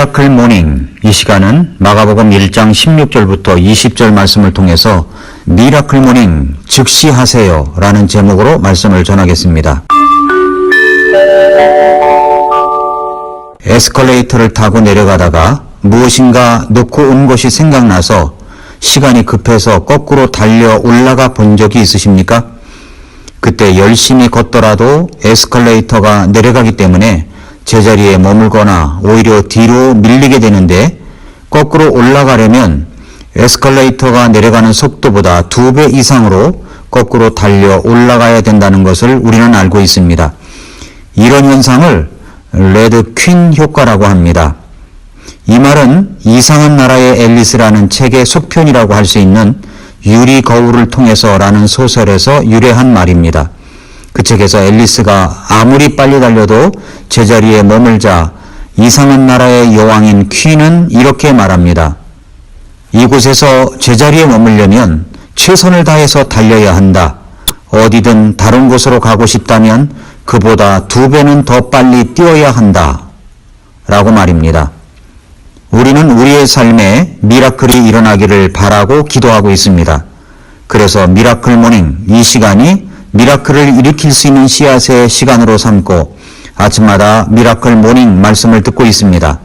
미라클 모닝, 이 시간은 마가복음 1장 16절부터 20절 말씀을 통해서 미라클 모닝 즉시 하세요 라는 제목으로 말씀을 전하겠습니다. 에스컬레이터를 타고 내려가다가 무엇인가 놓고 온 것이 생각나서 시간이 급해서 거꾸로 달려 올라가 본 적이 있으십니까? 그때 열심히 걷더라도 에스컬레이터가 내려가기 때문에 제자리에 머물거나 오히려 뒤로 밀리게 되는데, 거꾸로 올라가려면 에스컬레이터가 내려가는 속도보다 2배 이상으로 거꾸로 달려 올라가야 된다는 것을 우리는 알고 있습니다. 이런 현상을 레드 퀸 효과라고 합니다. 이 말은 이상한 나라의 앨리스라는 책의 속편이라고 할 수 있는 유리 거울을 통해서라는 소설에서 유래한 말입니다. 그 책에서 앨리스가 아무리 빨리 달려도 제자리에 머물자 이상한 나라의 여왕인 퀸은 이렇게 말합니다. 이곳에서 제자리에 머물려면 최선을 다해서 달려야 한다. 어디든 다른 곳으로 가고 싶다면 그보다 2배는 더 빨리 뛰어야 한다. 라고 말입니다. 우리는 우리의 삶에 미라클이 일어나기를 바라고 기도하고 있습니다. 그래서 미라클 모닝, 이 시간이 미라클을 일으킬 수 있는 씨앗의 시간으로 삼고 아침마다 미라클 모닝 말씀을 듣고 있습니다.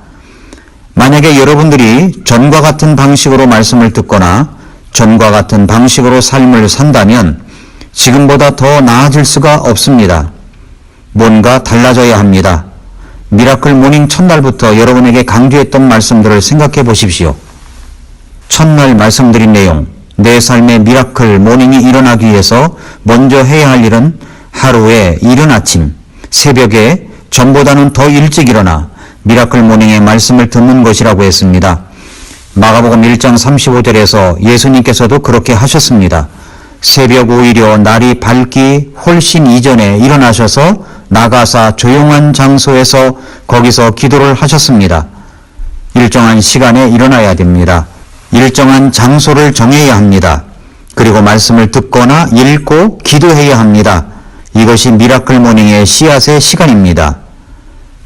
만약에 여러분들이 전과 같은 방식으로 말씀을 듣거나 전과 같은 방식으로 삶을 산다면 지금보다 더 나아질 수가 없습니다. 뭔가 달라져야 합니다. 미라클 모닝 첫날부터 여러분에게 강조했던 말씀들을 생각해 보십시오. 첫날 말씀드린 내용, 내 삶의 미라클 모닝이 일어나기 위해서 먼저 해야 할 일은 하루에 이른 아침, 새벽에 전보다는 더 일찍 일어나 미라클 모닝의 말씀을 듣는 것이라고 했습니다. 마가복음 1장 35절에서 예수님께서도 그렇게 하셨습니다. 새벽 오히려 날이 밝기 훨씬 이전에 일어나셔서 나가사 조용한 장소에서 거기서 기도를 하셨습니다. 일정한 시간에 일어나야 됩니다. 일정한 장소를 정해야 합니다. 그리고 말씀을 듣거나 읽고 기도해야 합니다. 이것이 미라클 모닝의 씨앗의 시간입니다.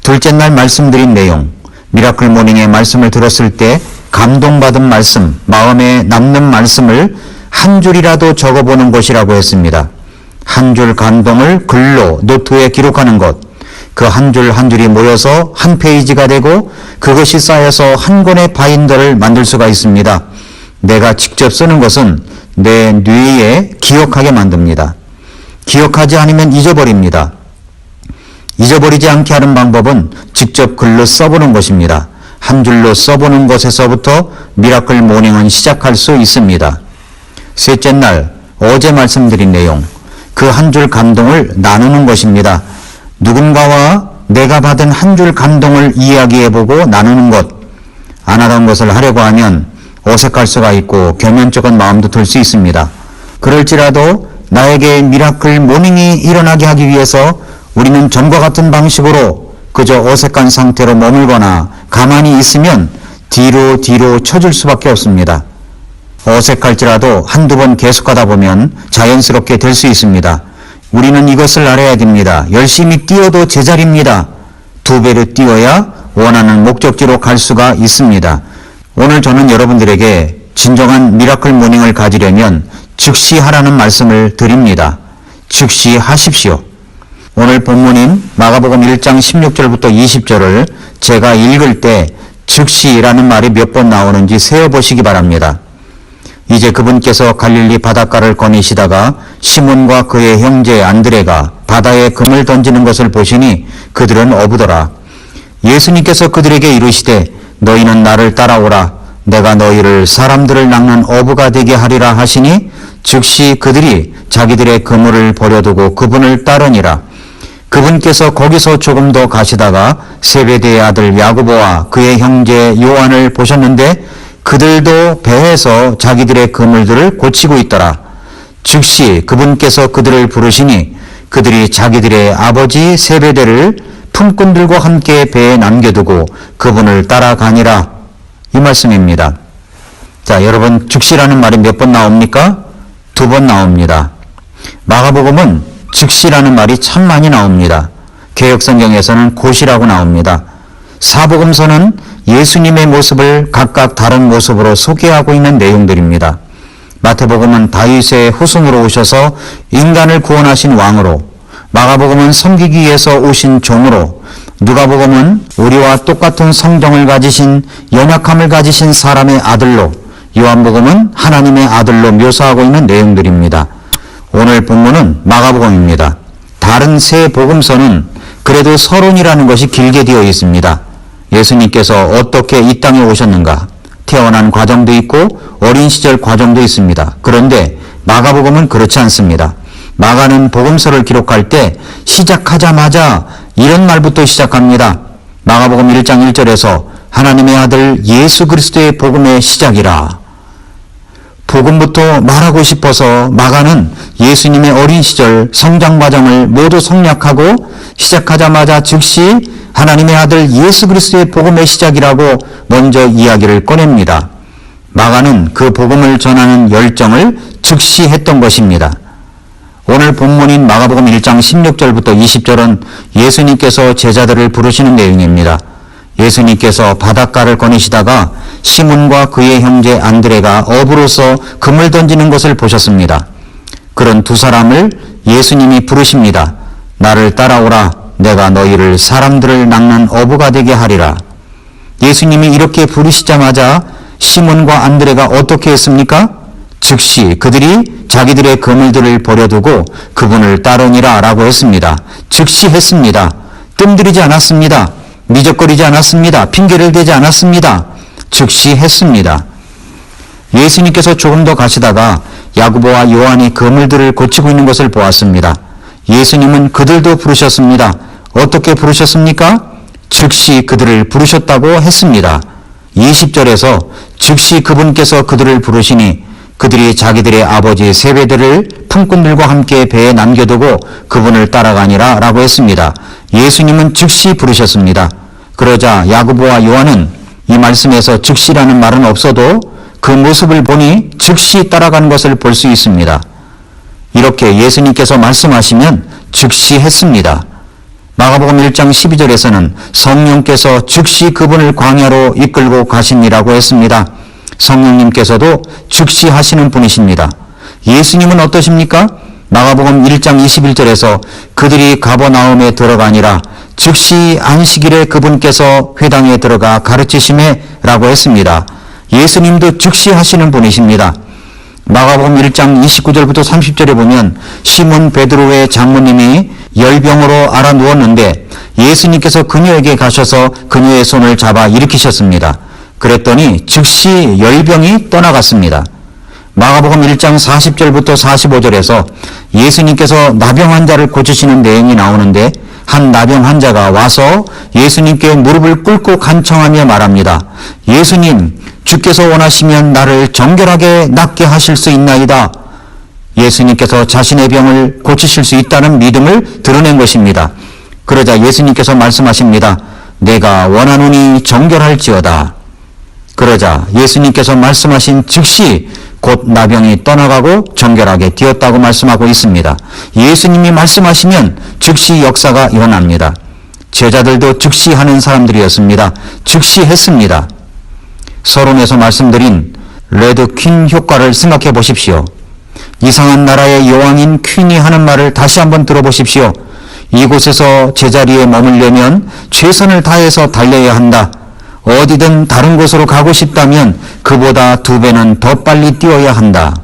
둘째 날 말씀드린 내용, 미라클 모닝의 말씀을 들었을 때 감동받은 말씀, 마음에 남는 말씀을 한 줄이라도 적어보는 것이라고 했습니다. 한 줄 감동을 글로 노트에 기록하는 것, 그 한 줄 한 줄이 모여서 한 페이지가 되고 그것이 쌓여서 한 권의 바인더를 만들 수가 있습니다. 내가 직접 쓰는 것은 내 뇌에 기억하게 만듭니다. 기억하지 않으면 잊어버립니다. 잊어버리지 않게 하는 방법은 직접 글로 써보는 것입니다. 한 줄로 써보는 것에서부터 미라클 모닝은 시작할 수 있습니다. 셋째 날, 어제 말씀드린 내용, 그 한 줄 감동을 나누는 것입니다. 누군가와 내가 받은 한 줄 감동을 이야기해보고 나누는 것. 안 하던 것을 하려고 하면 어색할 수가 있고 겸연쩍은 마음도 들 수 있습니다. 그럴지라도 나에게 미라클 모닝이 일어나게 하기 위해서 우리는 전과 같은 방식으로 그저 어색한 상태로 머물거나 가만히 있으면 뒤로 쳐줄 수밖에 없습니다. 어색할지라도 한두 번 계속하다 보면 자연스럽게 될 수 있습니다. 우리는 이것을 알아야 됩니다. 열심히 뛰어도 제자리입니다. 2배로 뛰어야 원하는 목적지로 갈 수가 있습니다. 오늘 저는 여러분들에게 진정한 미라클 모닝을 가지려면 즉시 하라는 말씀을 드립니다. 즉시 하십시오. 오늘 본문인 마가복음 1장 16절부터 20절을 제가 읽을 때 즉시라는 말이 몇 번 나오는지 세어보시기 바랍니다. 이제 그분께서 갈릴리 바닷가를 거니시다가 시몬과 그의 형제 안드레가 바다에 금을 던지는 것을 보시니 그들은 어부더라. 예수님께서 그들에게 이르시되 너희는 나를 따라오라. 내가 너희를 사람들을 낚는 어부가 되게 하리라 하시니 즉시 그들이 자기들의 그물을 버려두고 그분을 따르니라. 그분께서 거기서 조금 더 가시다가 세베대의 아들 야고보와 그의 형제 요한을 보셨는데 그들도 배에서 자기들의 그물들을 고치고 있더라. 즉시 그분께서 그들을 부르시니 그들이 자기들의 아버지 세베대를 품꾼들과 함께 배에 남겨두고 그분을 따라가니라. 이 말씀입니다. 자, 여러분, 즉시라는 말이 몇 번 나옵니까? 2번 나옵니다. 마가복음은 즉시라는 말이 참 많이 나옵니다. 개역성경에서는 곧이라고 나옵니다. 사복음서는 예수님의 모습을 각각 다른 모습으로 소개하고 있는 내용들입니다. 마태복음은 다윗의 후손으로 오셔서 인간을 구원하신 왕으로, 마가복음은 섬기기 위해서 오신 종으로, 누가복음은 우리와 똑같은 성정을 가지신 연약함을 가지신 사람의 아들로, 요한복음은 하나님의 아들로 묘사하고 있는 내용들입니다. 오늘 본문은 마가복음입니다. 다른 세 복음서는 그래도 서론이라는 것이 길게 되어 있습니다. 예수님께서 어떻게 이 땅에 오셨는가, 태어난 과정도 있고 어린 시절 과정도 있습니다. 그런데 마가복음은 그렇지 않습니다. 마가는 복음서를 기록할 때 시작하자마자 이런 말부터 시작합니다. 마가복음 1장 1절에서 하나님의 아들 예수 그리스도의 복음의 시작이라. 복음부터 말하고 싶어서 마가는 예수님의 어린 시절 성장 과정을 모두 생략하고 시작하자마자 즉시 하나님의 아들 예수 그리스도의 복음의 시작이라고 먼저 이야기를 꺼냅니다. 마가는 그 복음을 전하는 열정을 즉시 했던 것입니다. 오늘 본문인 마가복음 1장 16절부터 20절은 예수님께서 제자들을 부르시는 내용입니다. 예수님께서 바닷가를 거니시다가 시몬과 그의 형제 안드레가 어부로서 금을 던지는 것을 보셨습니다. 그런 두 사람을 예수님이 부르십니다. 나를 따라오라. 내가 너희를 사람들을 낚는 어부가 되게 하리라. 예수님이 이렇게 부르시자마자 시몬과 안드레가 어떻게 했습니까? 즉시 그들이 자기들의 그물들을 버려두고 그분을 따르니라 라고 했습니다. 즉시 했습니다. 뜸들이지 않았습니다. 미적거리지 않았습니다. 핑계를 대지 않았습니다. 즉시 했습니다. 예수님께서 조금 더 가시다가 야고보와 요한이 그물들을 고치고 있는 것을 보았습니다. 예수님은 그들도 부르셨습니다. 어떻게 부르셨습니까? 즉시 그들을 부르셨다고 했습니다. 20절에서 즉시 그분께서 그들을 부르시니 그들이 자기들의 아버지 세베대를 품꾼들과 함께 배에 남겨두고 그분을 따라가니라 라고 했습니다. 예수님은 즉시 부르셨습니다. 그러자 야고보와 요한은 이 말씀에서 즉시라는 말은 없어도 그 모습을 보니 즉시 따라가는 것을 볼 수 있습니다. 이렇게 예수님께서 말씀하시면 즉시 했습니다. 마가복음 1장 12절에서는 성령께서 즉시 그분을 광야로 이끌고 가시니라고 했습니다. 성령님께서도 즉시 하시는 분이십니다. 예수님은 어떠십니까? 마가복음 1장 21절에서 그들이 가버나움에 들어가니라 즉시 안식일에 그분께서 회당에 들어가 가르치심에 라고 했습니다. 예수님도 즉시 하시는 분이십니다. 마가복음 1장 29절부터 30절에 보면 시몬 베드로의 장모님이 열병으로 앓아 누웠는데 예수님께서 그녀에게 가셔서 그녀의 손을 잡아 일으키셨습니다. 그랬더니 즉시 열병이 떠나갔습니다. 마가복음 1장 40절부터 45절에서 예수님께서 나병 환자를 고치시는 내용이 나오는데 한 나병 환자가 와서 예수님께 무릎을 꿇고 간청하며 말합니다. 예수님, 주께서 원하시면 나를 정결하게 낫게 하실 수 있나이다. 예수님께서 자신의 병을 고치실 수 있다는 믿음을 드러낸 것입니다. 그러자 예수님께서 말씀하십니다. 내가 원하노니 정결할지어다. 그러자 예수님께서 말씀하신 즉시 곧 나병이 떠나가고 정결하게 되었다고 말씀하고 있습니다. 예수님이 말씀하시면 즉시 역사가 일어납니다. 제자들도 즉시 하는 사람들이었습니다. 즉시 했습니다. 서론에서 말씀드린 레드 퀸 효과를 생각해 보십시오. 이상한 나라의 여왕인 퀸이 하는 말을 다시 한번 들어보십시오. 이곳에서 제자리에 머물려면 최선을 다해서 달려야 한다. 어디든 다른 곳으로 가고 싶다면 그보다 2배는 더 빨리 뛰어야 한다.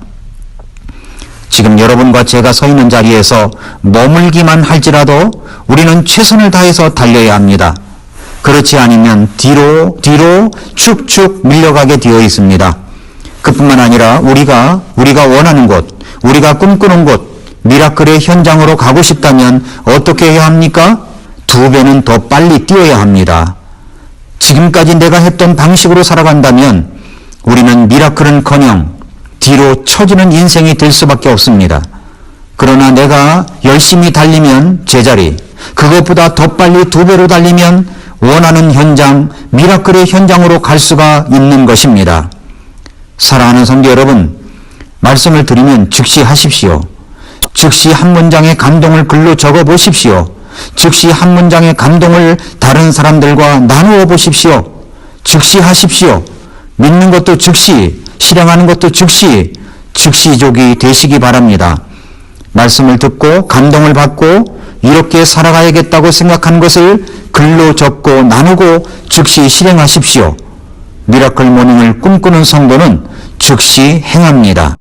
지금 여러분과 제가 서 있는 자리에서 머물기만 할지라도 우리는 최선을 다해서 달려야 합니다. 그렇지 않으면 뒤로 축축 밀려가게 되어 있습니다. 그뿐만 아니라 우리가 원하는 곳, 우리가 꿈꾸는 곳, 미라클의 현장으로 가고 싶다면 어떻게 해야 합니까? 2배는 더 빨리 뛰어야 합니다. 지금까지 내가 했던 방식으로 살아간다면 우리는 미라클은커녕 뒤로 처지는 인생이 될 수밖에 없습니다. 그러나 내가 열심히 달리면 제자리, 그것보다 더 빨리 2배로 달리면 원하는 현장, 미라클의 현장으로 갈 수가 있는 것입니다. 사랑하는 성도 여러분, 말씀을 드리면 즉시 하십시오. 즉시 한 문장의 감동을 글로 적어 보십시오. 즉시 한 문장의 감동을 다른 사람들과 나누어 보십시오. 즉시 하십시오. 믿는 것도 즉시, 실행하는 것도 즉시, 즉시족이 되시기 바랍니다. 말씀을 듣고 감동을 받고 이렇게 살아가야겠다고 생각한 것을 글로 적고 나누고 즉시 실행하십시오. 미라클 모닝을 꿈꾸는 성도는 즉시 행합니다.